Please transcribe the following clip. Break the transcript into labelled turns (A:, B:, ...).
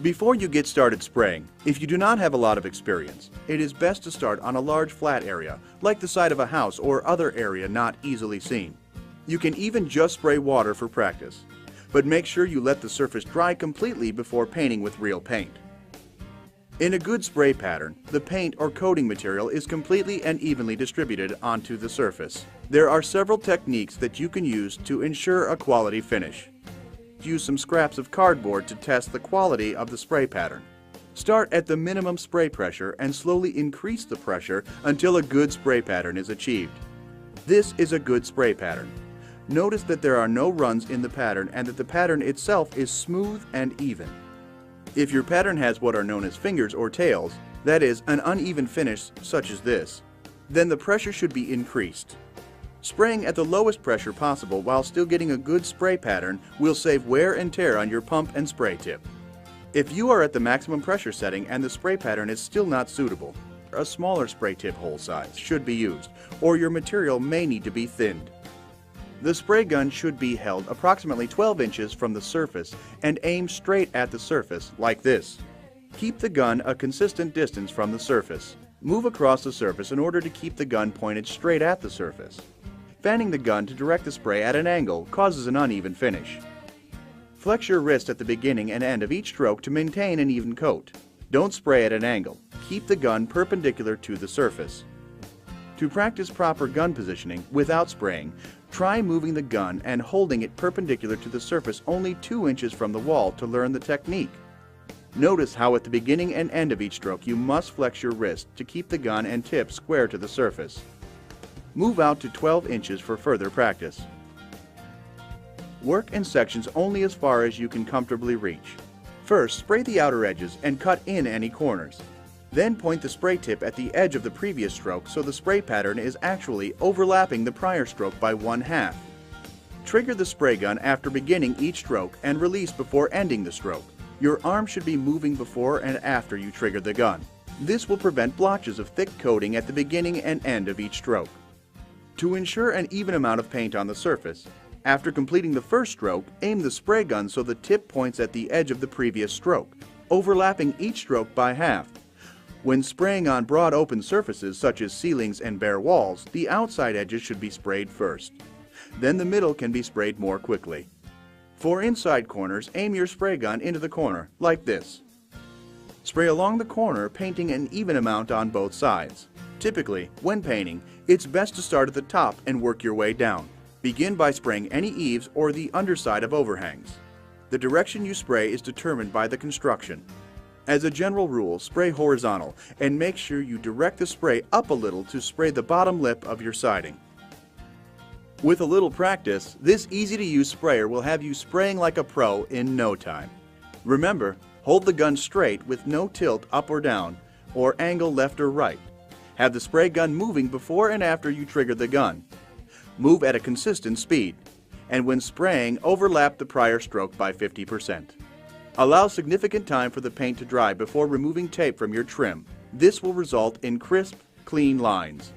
A: Before you get started spraying, if you do not have a lot of experience, it is best to start on a large flat area, like the side of a house or other area not easily seen. You can even just spray water for practice, but make sure you let the surface dry completely before painting with real paint. In a good spray pattern, the paint or coating material is completely and evenly distributed onto the surface. There are several techniques that you can use to ensure a quality finish. Use some scraps of cardboard to test the quality of the spray pattern. Start at the minimum spray pressure and slowly increase the pressure until a good spray pattern is achieved. This is a good spray pattern. Notice that there are no runs in the pattern and that the pattern itself is smooth and even. If your pattern has what are known as fingers or tails, that is, an uneven finish such as this, then the pressure should be increased. Spraying at the lowest pressure possible while still getting a good spray pattern will save wear and tear on your pump and spray tip. If you are at the maximum pressure setting and the spray pattern is still not suitable, a smaller spray tip hole size should be used, or your material may need to be thinned. The spray gun should be held approximately 12 inches from the surface and aimed straight at the surface like this. Keep the gun a consistent distance from the surface. Move across the surface in order to keep the gun pointed straight at the surface. Fanning the gun to direct the spray at an angle causes an uneven finish. Flex your wrist at the beginning and end of each stroke to maintain an even coat. Don't spray at an angle. Keep the gun perpendicular to the surface. To practice proper gun positioning without spraying, try moving the gun and holding it perpendicular to the surface only 2 inches from the wall to learn the technique. Notice how at the beginning and end of each stroke you must flex your wrist to keep the gun and tip square to the surface. Move out to 12 inches for further practice. Work in sections only as far as you can comfortably reach. First, spray the outer edges and cut in any corners. Then point the spray tip at the edge of the previous stroke so the spray pattern is actually overlapping the prior stroke by 1/2. Trigger the spray gun after beginning each stroke and release before ending the stroke. Your arm should be moving before and after you trigger the gun. This will prevent blotches of thick coating at the beginning and end of each stroke. To ensure an even amount of paint on the surface, after completing the first stroke, aim the spray gun so the tip points at the edge of the previous stroke, overlapping each stroke by 1/2. When spraying on broad open surfaces such as ceilings and bare walls, the outside edges should be sprayed first. Then the middle can be sprayed more quickly. For inside corners, aim your spray gun into the corner, like this. Spray along the corner, painting an even amount on both sides. Typically, when painting, it's best to start at the top and work your way down. Begin by spraying any eaves or the underside of overhangs. The direction you spray is determined by the construction. As a general rule, spray horizontal and make sure you direct the spray up a little to spray the bottom lip of your siding. With a little practice, this easy-to-use sprayer will have you spraying like a pro in no time. Remember, hold the gun straight with no tilt up or down, or angle left or right. Have the spray gun moving before and after you trigger the gun. Move at a consistent speed, and when spraying, overlap the prior stroke by 50%. Allow significant time for the paint to dry before removing tape from your trim. This will result in crisp, clean lines.